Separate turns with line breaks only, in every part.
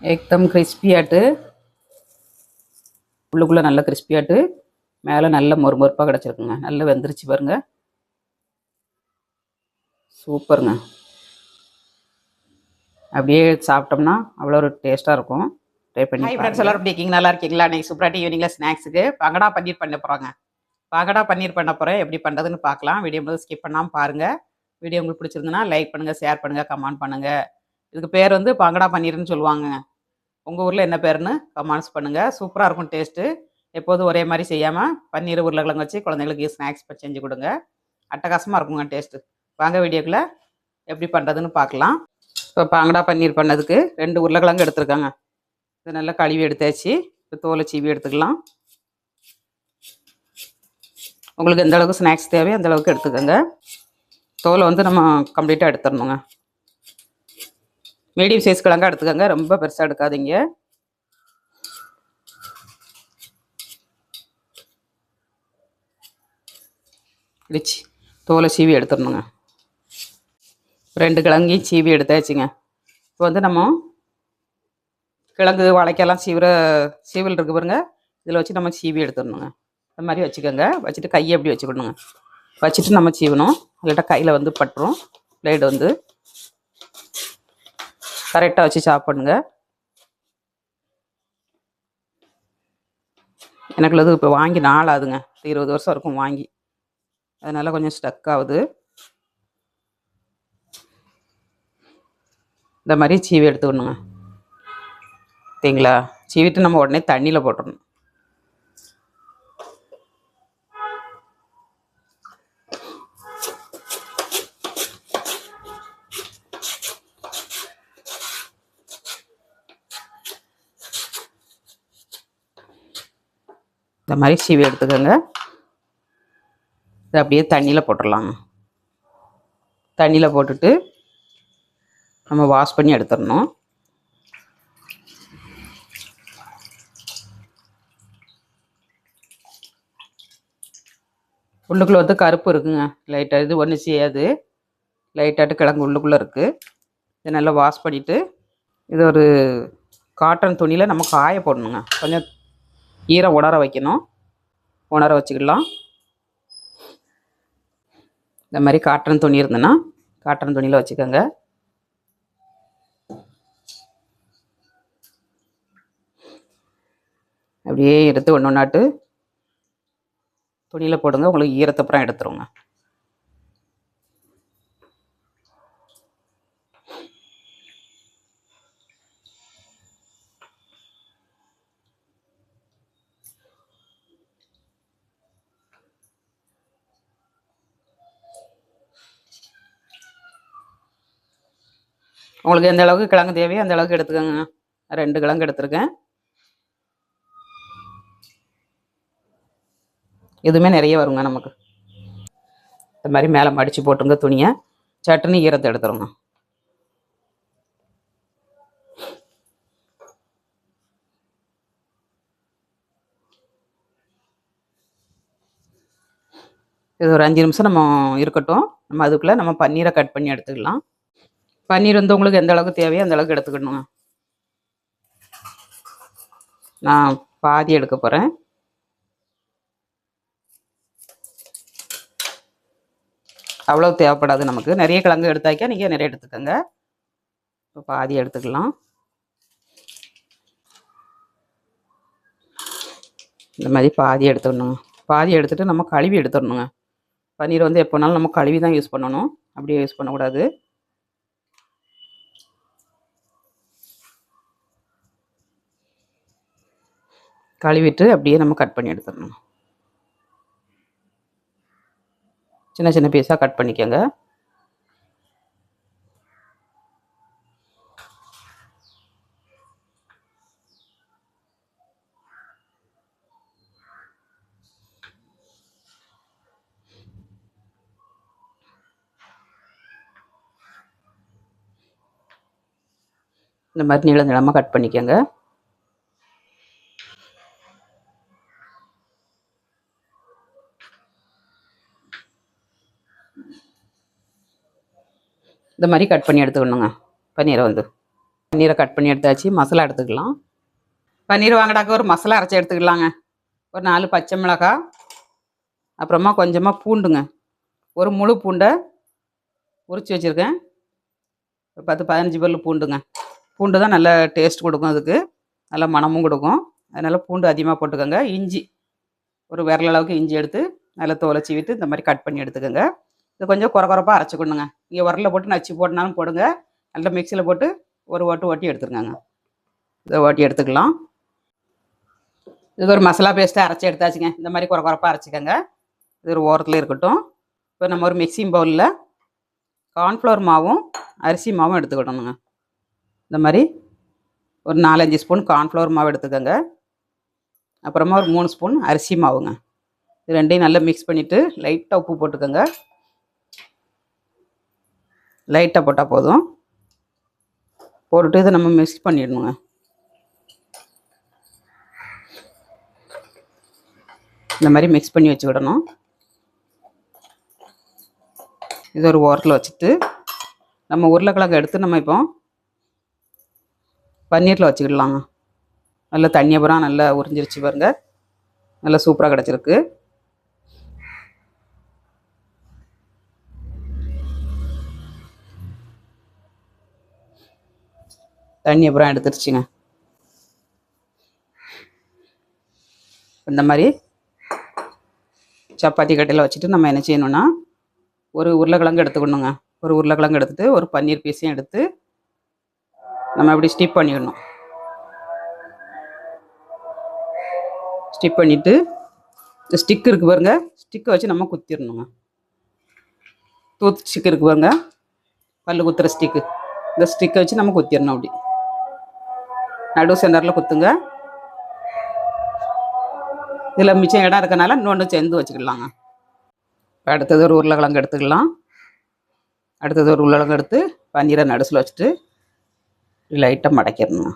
एकदम கிறிஸ்பியாட்டு உள்ளுக்குள்ளே நல்ல கிறிஸ்பியாட்டு மேலே நல்ல மொறுமொறுப்பாக கிடச்சிருக்குங்க. நல்லா வெந்துருச்சு பாருங்க. சூப்பருங்க. அப்படியே சாப்பிட்டோம்னா அவ்வளோ ஒரு டேஸ்ட்டாக இருக்கும். ட்ரை பண்ணி ஹாய் ஃப்ரெண்ட்ஸ், எல்லோரும் எப்படி இருக்கீங்க? நல்லா இருக்கீங்களா? இன்றைக்கி சூப்பராக ஈவினிங்கில் ஸ்நாக்ஸுக்கு பங்கடா பன்னீர் பண்ண போகிறோங்க. பங்கடா பன்னீர் பண்ண போகிறேன். எப்படி பண்ணுறதுன்னு பார்க்கலாம். வீடியோ முதல் ஸ்கிப் பண்ணாமல் பாருங்கள். வீடியோ உங்களுக்கு பிடிச்சிருந்துன்னா லைக் பண்ணுங்கள், ஷேர் பண்ணுங்கள், கமெண்ட் பண்ணுங்கள். இதுக்கு பேர் வந்து பங்கடா பன்னீர்னு சொல்லுவாங்க. உங்கள் ஊரில் என்ன பேருன்னு கமெண்ட்ஸ் பண்ணுங்கள். சூப்பராக இருக்கும் டேஸ்ட்டு. எப்போதும் ஒரே மாதிரி செய்யாமல் பன்னீர் உருளைக்கிழங்கு வச்சு குழந்தைங்களுக்கு ஸ்நாக்ஸ் செஞ்சு கொடுங்க. அட்டகாசமாக இருக்குங்க டேஸ்ட்டு. வாங்க வீடியோக்குள்ளே எப்படி பண்ணுறதுன்னு பார்க்கலாம். இப்போ பாங்கடா பன்னீர் பண்ணதுக்கு 2 உருளைக்கிழங்கு எடுத்துருக்காங்க. இது நல்லா கழுவி எடுத்தாச்சு. இப்போ தோலை சீவி எடுத்துக்கலாம். உங்களுக்கு எந்த அளவுக்கு ஸ்நாக்ஸ் தேவையோ அந்த அளவுக்கு எடுத்துக்கோங்க. தோலை வந்து நம்ம கம்ப்ளீட்டாக எடுத்துடணுங்க. மீடியம் சைஸ் கிழங்கா எடுத்துக்கோங்க, ரொம்ப பெருசாக எடுக்காதீங்க. இடிச்சு தோலை சீவி எடுத்துடணுங்க. 2 கிழங்கையும் சீவி எடுத்தாச்சுங்க. இப்போ வந்து நம்ம கிழங்கு வாழைக்கெல்லாம் சீவல் இருக்கு பாருங்க, இதில் வச்சு நம்ம சீவி எடுத்துடணுங்க. இந்த மாதிரி வச்சுக்கோங்க. வச்சுட்டு கையை எப்படி வச்சுக்கணுங்க. வச்சுட்டு நம்ம சீவணும், இல்லாட்டா கையில் வந்து பட்டுரும். பிளேடு வந்து கரெக்டாக வச்சு சாப்பிடுங்க. எனக்குள்ளது இப்போ வாங்கி நாள் ஆகுதுங்க. 20 வருஷம் இருக்கும் வாங்கி. அதனால் கொஞ்சம் ஸ்டக் ஆகுது. இந்த மாதிரி சீவி எடுத்துக்கணுங்க. சரிங்களா? சீவிட்டு நம்ம உடனே தண்ணியில் போட்டுடணும். இந்த மாதிரி சீவி எடுத்துக்கோங்க. இது அப்படியே தண்ணியில் போட்டுடலாங்க. தண்ணியில் போட்டுட்டு நம்ம வாஷ் பண்ணி எடுத்துடணும். உள்ளுக்குள்ளே வந்து கருப்பு இருக்குங்க லைட்டாக. இது ஒன்றும் செய்யாது. லைட்டாட்டு கிழங்கு உள்ளுக்குள்ளே இருக்குது. இதை நல்லா வாஷ் பண்ணிவிட்டு இது ஒரு காட்டன் துணியில் நம்ம காய போடணுங்க. கொஞ்சம் ஈரம் உணர வைக்கணும். உணர வச்சுக்கலாம். இந்த மாதிரி காட்டன் துணி இருந்ததுன்னா காட்டன் துணியில் வச்சுக்கோங்க. அப்படியே எடுத்து ஒன்று ஒன்றாட்டு துணியில் போடுங்க. உங்களுக்கு ஈரத்தப்புறம் எடுத்துருங்க. உங்களுக்கு எந்த அளவுக்கு கிழங்கு தேவையோ அந்த அளவுக்கு எடுத்துக்கோங்க. 2 கிழங்கு எடுத்துருக்கேன். இதுவுமே நிறைய வருங்க நமக்கு. இந்த மாதிரி மேலே மடித்து போட்டுருங்க துணியை. சட்டுன்னு ஈரத்தை எடுத்துருங்க. இது ஒரு 5 நிமிஷம் நம்ம இருக்கட்டும். நம்ம அதுக்குள்ளே நம்ம பன்னீரை கட் பண்ணி எடுத்துக்கலாம். பன்னீர் வந்து உங்களுக்கு எந்த அளவுக்கு தேவையோ அந்த அளவுக்கு எடுத்துக்கணுங்க. நான் பாதி எடுக்க போகிறேன். அவ்வளோ தேவைப்படாது நமக்கு. நிறைய கிழங்கு எடுத்தாக்கா நீங்கள் நிறைய எடுத்துக்கோங்க. இப்போ பாதி எடுத்துக்கலாம். இந்த மாதிரி பாதி எடுத்துடணுங்க. பாதி எடுத்துகிட்டு நம்ம கழுவி எடுத்துடணுங்க. பன்னீர் வந்து எப்போனாலும் நம்ம கழுவி தான் யூஸ் பண்ணணும், அப்படியே யூஸ் பண்ணக்கூடாது. கழுவிட்டு அப்படியே நம்ம கட் பண்ணி எடுத்துடணும். சின்ன சின்ன பீஸாக கட் பண்ணிக்கோங்க. இந்த மாதிரி நீள நீளமாக கட் பண்ணிக்கோங்க. இந்த மாதிரி கட் பண்ணி எடுத்துக்கணுங்க பன்னீரை வந்து. பன்னீரை கட் பண்ணி எடுத்தாச்சு. மசாலா எடுத்துக்கலாம். பன்னீர் வாங்கடாக்க ஒரு மசாலா அரைச்சி எடுத்துக்கலாங்க. ஒரு 4 பச்சை மிளகாய், அப்புறமா கொஞ்சமாக பூண்டுங்க. ஒரு முழு பூண்டை உரித்து வச்சுருக்கேன். 10-15 பல்லு பூண்டுங்க. பூண்டு தான் நல்ல டேஸ்ட் கொடுக்கும், அதுக்கு நல்ல மணமும் கொடுக்கும். அதனால் பூண்டு அதிகமாக போட்டுக்கோங்க. இஞ்சி ஒரு விரல் அளவுக்கு இஞ்சி எடுத்து நல்லா தோலை சீவிட்டு இந்த மாதிரி கட் பண்ணி எடுத்துக்கோங்க. இது கொஞ்சம் குறப்பாக அரைச்சிக்கணுங்க. நீங்கள் உரலில் போட்டு நச்சு போட்டனாலும் போடுங்க, நல்லா மிக்சியில் போட்டு ஒரு ஓட்டி எடுத்துருங்க. இதை ஓட்டி எடுத்துக்கலாம். இது ஒரு மசாலா பேஸ்ட்டை அரைச்சி எடுத்தாச்சுங்க. இந்த மாதிரி குறப்பாக அரைச்சிக்கோங்க. இது ஒரு ஓரத்தில் இருக்கட்டும். இப்போ நம்ம ஒரு மிக்சிங் பவுலில் கார்ன்ஃப்ளவர் மாவும் அரிசி மாவும் எடுத்துக்கிடணுங்க. இந்த மாதிரி ஒரு 4-5 ஸ்பூன் கார்ன்ஃப்ளவர் மாவு எடுத்துக்கோங்க. அப்புறமா ஒரு 3 ஸ்பூன் அரிசி மாவுங்க. இது ரெண்டையும் நல்லா மிக்ஸ் பண்ணிவிட்டு லைட்டாக உப்பு போட்டுக்கோங்க. லைட்டாக போட்டால் போதும். போட்டுட்டு இதை நம்ம மிக்ஸ் பண்ணிடணுங்க. இந்த மாதிரி மிக்ஸ் பண்ணி வச்சுக்கிடணும். இது ஒரு ஓரத்தில் வச்சுட்டு நம்ம உருளைக்கிழங்கு எடுத்து நம்ம இப்போ பன்னீரில் வச்சுக்கிடலாங்க. நல்லா தண்ணி அப்புறம் நல்லா உறிஞ்சிருச்சு பாருங்க. நல்லா சூப்பராக கிடச்சிருக்கு. தண்ணி அப்புறம் எடுத்துருச்சுங்க. இந்த மாதிரி சப்பாத்தி கட்டையில் வச்சுட்டு நம்ம என்ன செய்யணும்னா ஒரு உருளைக்கிழங்கு எடுத்துக்கணுங்க. ஒரு உருளைக்கிழங்கு எடுத்துகிட்டு ஒரு பன்னீர் பீஸையும் எடுத்து நம்ம இப்படி ஸ்டிப் பண்ணிடணும். ஸ்டிப் பண்ணிவிட்டு இந்த ஸ்டிக் இருக்குது பாருங்க, ஸ்டிக்கை வச்சு நம்ம குத்திடணுங்க. டூத் ஸ்டிக் இருக்குது பாருங்க, பல்லு குத்துற ஸ்டிக்கு. இந்த ஸ்டிக்கை வச்சு நம்ம குத்திடணும். அப்படி நடு சென்டரில் குத்துங்க. இதில் மிச்சம் இடம் இருக்கனால இன்னொன்று சேர்ந்து வச்சுக்கலாங்க. இப்போ அடுத்தது ஒரு உருளைக்கிழங்கு எடுத்துக்கலாம். அடுத்தது ஒரு உருளைக்கிழங்கு எடுத்து பன்னீரை நடுசில் வச்சுட்டு லைட்டாக மடக்கிடணுங்க.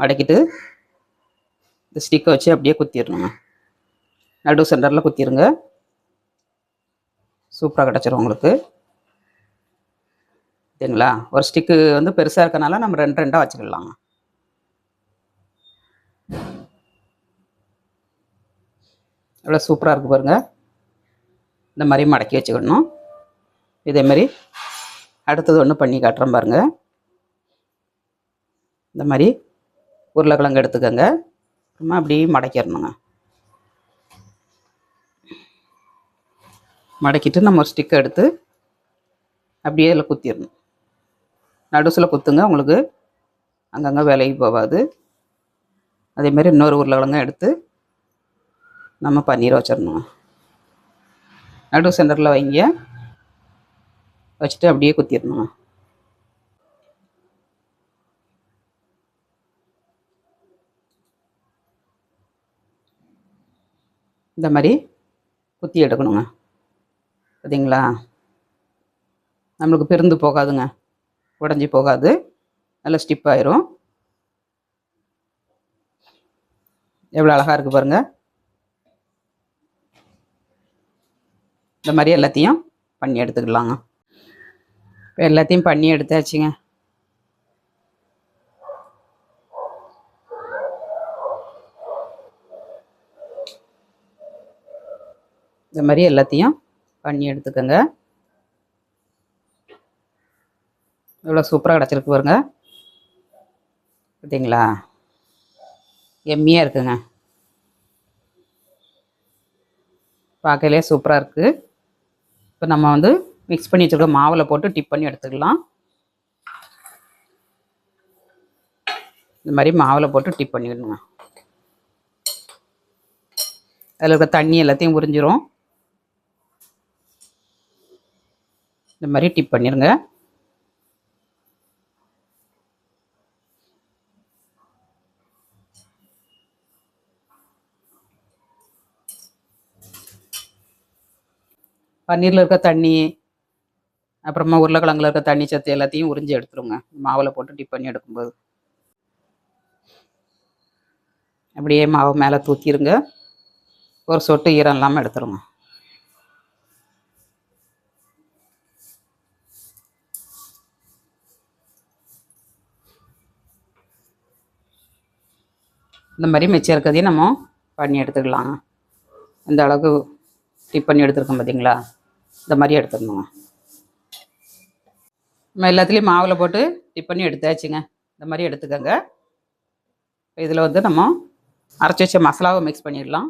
மடக்கிட்டு இந்த ஸ்டிக்கை வச்சு அப்படியே குத்திடணுங்க. நடு சென்டரில் குத்திடுங்க. சூப்பராக கிடச்சிரும் உங்களுக்கு. சரிங்களா? ஒரு ஸ்டிக்கு வந்து பெருசாக இருக்கனால நம்ம 2 வச்சுக்கலாங்க. எவ்வளோ சூப்பராக இருக்குது பாருங்கள். இந்த மாதிரி மடக்கி வச்சுக்கணும். இதேமாரி அடுத்தது ஒன்று பண்ணி காட்டுறேன் பாருங்கள். இந்த மாதிரி உருளைக்கிழங்கு எடுத்துக்கோங்க. அப்புறமா அப்படியே மடக்கிடணுங்க. மடக்கிட்டு நம்ம ஒரு ஸ்டிக்கை எடுத்து அப்படியே இதில் குத்திடணும். நடுசில் குத்துங்க, உங்களுக்கு அங்கங்கே விலகி போகாது. அதேமாரி இன்னொரு உருளைக்கிழங்கு எடுத்து நம்ம பன்னீர் வச்சிடணுங்க. நடு சென்டரில் வைங்க, வச்சுட்டு அப்படியே குத்திடணுங்க. இந்த மாதிரி குத்தி எடுக்கணுங்க. பார்த்தீங்களா? நம்மளுக்கு பிரிந்து போகாதுங்க, உடஞ்சி போகாது, நல்லா ஸ்டிப் ஆயிரும். எவ்வளோ அழகாக இருக்குது பாருங்கள். இந்த மாதிரி எல்லாத்தையும் பண்ணி எடுத்துக்கலாங்க. இப்போ எல்லாத்தையும் பண்ணி எடுத்தாச்சுங்க. இந்த மாதிரி எல்லாத்தையும் பண்ணி எடுத்துக்கோங்க. எவ்வளோ சூப்பராக கிடச்சிருக்கு பாருங்க. பார்த்தீங்களா? எம்மியாக இருக்குங்க. பார்க்கலே சூப்பராக இருக்குது. இப்போ நம்ம வந்து மிக்ஸ் பண்ணி வச்சுருக்க மாவில் போட்டு டிப் பண்ணி எடுத்துக்கலாம். இந்த மாதிரி மாவில் போட்டு டிப் பண்ணிடணுங்க. அதில் இருக்க தண்ணி எல்லாத்தையும் உறிஞ்சிரும். இந்த மாதிரி டிப் பண்ணிடுங்க. பன்னீரில் இருக்க தண்ணி, அப்புறமா உருளைக்கிழங்குல இருக்க தண்ணி சத்து எல்லாத்தையும் உறிஞ்சி எடுத்துருங்க மாவில் போட்டு டிப் பண்ணி எடுக்கும்போது. அப்படியே மாவு மேலே தூக்கிடுங்க. ஒரு சொட்டு ஈரம் இல்லாமல் எடுத்துருங்க. இந்த மாதிரி மிச்சம் இருக்கிறதையும் நம்ம பண்ணி எடுத்துக்கலாங்க. இந்த அளவுக்கு டிப் பண்ணி எடுத்துருக்கோம் பார்த்தீங்களா, இந்த மாதிரி எடுத்துடணுங்க. நம்ம எல்லாத்துலேயும் மாவில் போட்டு டிப் பண்ணி எடுத்தாச்சுங்க. இந்த மாதிரி எடுத்துக்கோங்க. இதில் வந்து நம்ம அரைச்சி வச்ச மசாலாவை மிக்ஸ் பண்ணிடலாம்.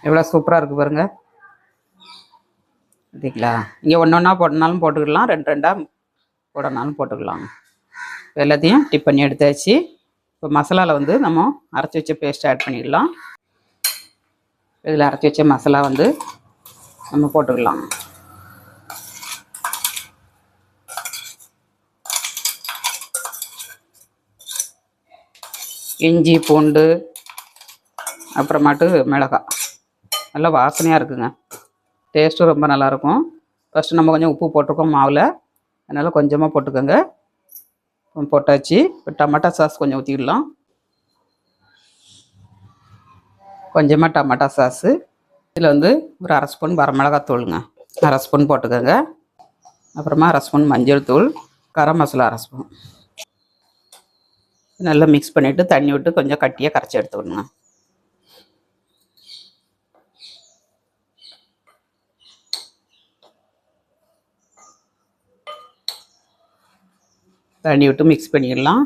எவ்வளோ சூப்பராக இருக்குது பாருங்கள். பார்த்தீங்களா, இங்கே ஒன்று ஒன்றா போடனாலும் போட்டுக்கலாம், ரெண்டு ரெண்டாக போடனாலும் போட்டுக்கலாங்க. இப்போ எல்லாத்தையும் டிப் பண்ணி எடுத்தாச்சு. இப்போ மசாலாவில் வந்து நம்ம அரைச்சி வச்ச பேஸ்ட் ஆட் பண்ணிடலாம். இதில் அரைச்சி வச்ச மசாலா வந்து நம்ம போட்டுக்கலாம். இஞ்சி பூண்டு அப்புறமாட்டு மிளகாய் நல்லா வாசனையாக இருக்குங்க. டேஸ்ட்டும் ரொம்ப நல்லாயிருக்கும். ஃபஸ்ட்டு நம்ம கொஞ்சம் உப்பு போட்டிருக்கோம் மாவில், அதனால் கொஞ்சமாக போட்டுக்கோங்க. போட்டாச்சு. இப்போ டமாட்டா சாஸ் கொஞ்சம் ஊற்றிடலாம். கொஞ்சமாக டமாட்டா சாஸு. இதில் வந்து ஒரு அரை ஸ்பூன் வரமிளகாய் தூளுங்க, அரை ஸ்பூன் போட்டுக்கோங்க. அப்புறமா அரை ஸ்பூன் மஞ்சள் தூள், கரம் மசாலா அரை ஸ்பூன். நல்லா மிக்ஸ் பண்ணிவிட்டு தண்ணி விட்டு கொஞ்சம் கட்டியாக கரைச்சி எடுத்துக்கணுங்க. தண்ணி விட்டு மிக்ஸ் பண்ணிடலாம்.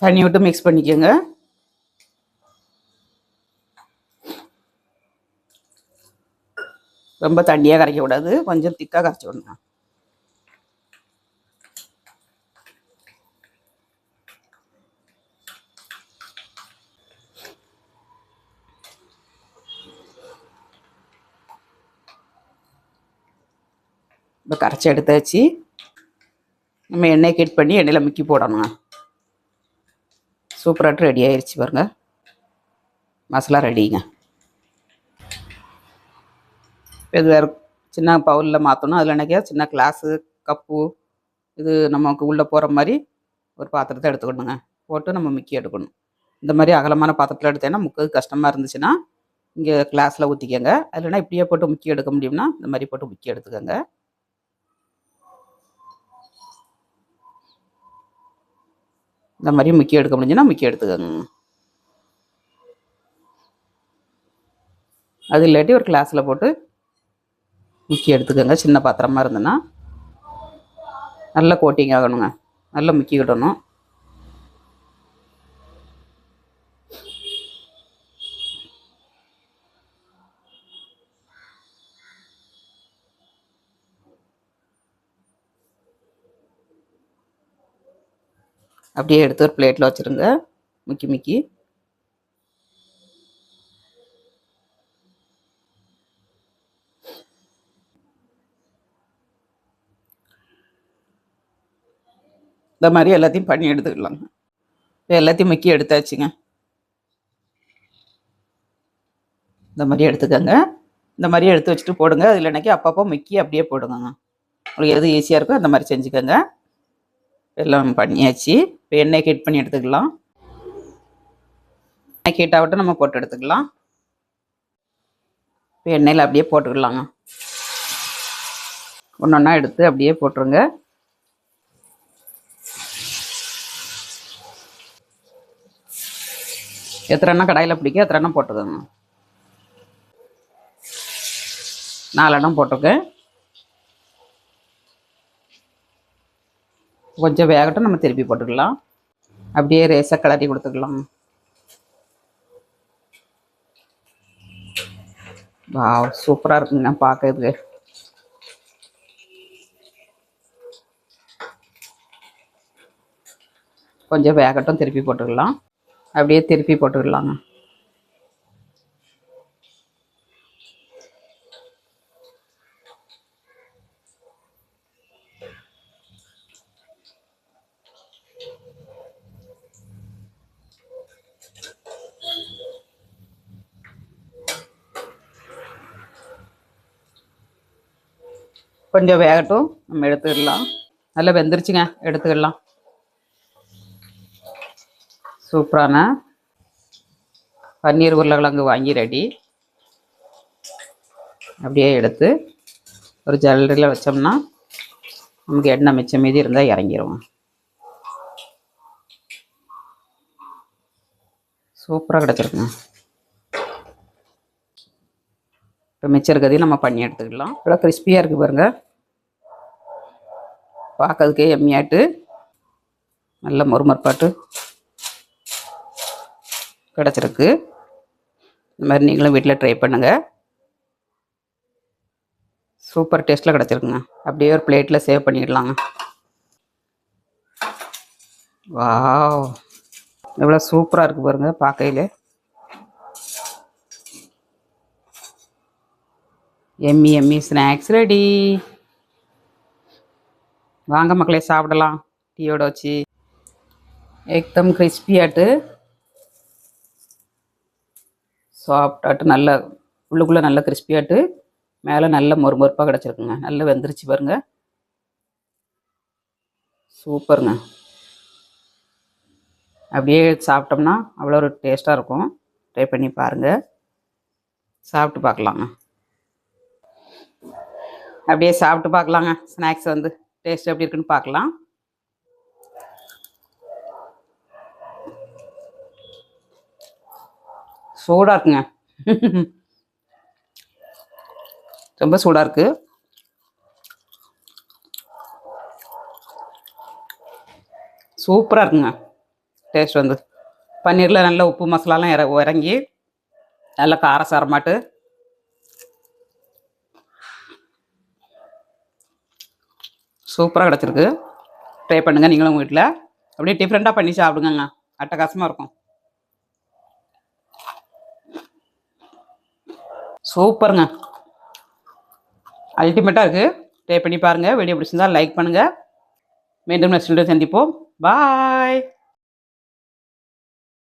தண்ணி விட்டு மிக்ஸ் பண்ணிக்கோங்க. ரொம்ப தண்ணியாக கரைக்க கூடாது, கொஞ்சம் திக்காக கரைச்சி விடணுங்க. இப்போ கரைச்சி எடுத்தாச்சு. நம்ம எண்ணெய் ஹீட் பண்ணி எண்ணெயில் முக்கி போடணுங்க. சூப்பராக ரெடி ஆயிடுச்சு பாருங்க. மசாலா ரெடிங்க. இது வேறு சின்ன பவுலில் மாற்றணும். அதில் என்னைக்கா சின்ன கிளாஸு கப்பு இது நமக்கு உள்ளே போகிற மாதிரி ஒரு பாத்திரத்தை எடுத்துக்கணுங்க. போட்டு நம்ம முக்கி எடுக்கணும். இந்த மாதிரி அகலமான பாத்திரத்தில் எடுத்தேன்னா முக்கிறது கஷ்டமாக இருந்துச்சுன்னா இங்கே கிளாஸில் ஊற்றிக்கோங்க. இல்லைன்னா இப்படியே போட்டு முக்கி எடுக்க முடியும்னா இந்த மாதிரி போட்டு முக்கி எடுத்துக்கோங்க. இந்த மாதிரி முக்கி எடுக்க முடிஞ்சுன்னா முக்கி எடுத்துக்கோங்க. அது இல்லாட்டி ஒரு கிளாஸில் போட்டு முக்கி எடுத்துக்கோங்க. சின்ன பாத்திரமாக இருந்ததுன்னா நல்லா கோட்டிங் ஆகணுங்க, நல்லா முக்கி விடணும். அப்படியே எடுத்து ஒரு பிளேட்டில் வச்சுருங்க. முக்கி முக்கி இந்த மாதிரி எல்லாத்தையும் பண்ணி எடுத்துக்கலாங்க. எல்லாத்தையும் முக்கி எடுத்தாச்சுங்க. இந்த மாதிரி எடுத்துக்கோங்க. இந்த மாதிரி எடுத்து வச்சுட்டு போடுங்க. அதில் என்னைக்கு அப்பப்போ முக்கி அப்படியே போடுங்க. உங்களுக்கு எது ஈஸியாக இருக்கோ அந்த மாதிரி செஞ்சுக்கோங்க. எல்லாம் பண்ணியாச்சு. இப்போ எண்ணெய் ஹீட் பண்ணி எடுத்துக்கலாம். எண்ணெய் ஹீட் ஆகட்டும், நம்ம போட்டு எடுத்துக்கலாம். இப்போ எண்ணெயில் அப்படியே போட்டுக்கலாங்க. ஒன்று ஒன்றா எடுத்து அப்படியே போட்டுருங்க. எத்தனை கடாயில் பிடிக்கும் எத்தனை போட்டுக்கோங்க. 4 எண்ணம் போட்டிருக்கேன். கொஞ்சம் வேகட்டும், நம்ம திருப்பி போட்டுக்கலாம். அப்படியே ரேஸாக கிளறி கொடுத்துக்கலாம். வாவ், சூப்பராக இருக்குங்க பார்க்கறதுக்கு. கொஞ்சம் வேகட்டும், திருப்பி போட்டுக்கலாம். அப்படியே திருப்பி போட்டுக்கலாங்க. கொஞ்சம் வேகட்டும், நம்ம எடுத்துக்கலாம். நல்லா வெந்துருச்சுங்க, எடுத்துக்கலாம். சூப்பரான பன்னீர் உருளைக்கிழங்கு வாங்கி ரெடி. அப்படியே எடுத்து ஒரு ஜல்லரியில் வச்சோம்னா நமக்கு எண்ணெய் மிச்சம் மீதி இருந்தால் இறங்கிடுவோம். சூப்பராக கிடச்சிருக்குங்க. இப்போ மிச்சம் இருக்கிறதையும் நம்ம பண்ணி எடுத்துக்கலாம். இவ்வளோ கிறிஸ்பியாக இருக்குது பாருங்கள். பார்க்கறதுக்கே எம்மியாட்டு நல்ல மொறுமொறுப்பாட்டு கிடச்சிருக்கு. இந்த மாதிரி நீங்களும் வீட்டில் ட்ரை பண்ணுங்கள். சூப்பர் டேஸ்ட்டில் கிடச்சிருக்குங்க. அப்படியே ஒரு பிளேட்டில் சேவ் பண்ணிடலாங்க. வாவ், எவ்வளோ சூப்பராக இருக்குது பாருங்கள் பார்க்கையிலே. Yummy yummy snacks ready. வாங்க மக்களே சாப்பிடலாம் டீயோட வச்சு. एकदम கிறிஸ்பியாட்டு சாஃப்டாட்டு நல்ல உள்ளுக்குள்ளே நல்ல கிறிஸ்பியாட்டு மேலே நல்ல மொறுமொறுப்பாக கிடச்சிருக்குங்க. நல்லா வெந்துருச்சு பாருங்கள். சூப்பருங்க. அப்படியே சாப்பிட்டோம்னா அவ்வளோ ஒரு டேஸ்ட்டாக இருக்கும். ட்ரை பண்ணி பாருங்கள். சாப்பிட்டு பார்க்கலாங்க. அப்படியே சாப்பிட்டு பார்க்கலாங்க. ஸ்நாக்ஸ் வந்து டேஸ்ட் எப்படி இருக்குன்னு பார்க்கலாம். சூடாக இருக்குங்க. ரொம்ப சூடாக இருக்குது. சூப்பராக இருக்குங்க. டேஸ்ட் வந்து பன்னீரில் நல்ல உப்பு மசாலாலாம் இறங்கி நல்ல காரசாரமாட்டு சூப்பராக கிடச்சிருக்கு. ட்ரை பண்ணுங்கள் நீங்களும் வீட்டில். அப்படியே டிஃப்ரெண்ட்டாக பண்ணி சாப்பிடுங்க. அட்டகாசமாக இருக்கும். சூப்பருங்க. அல்டிமேட்டாக இருக்குது. ட்ரை பண்ணி பாருங்கள். வீடியோ பிடிச்சிருந்தால் லைக் பண்ணுங்கள். மீண்டும் நெக்ஸ்ட் வீடியோ சந்திப்போம். பாய்.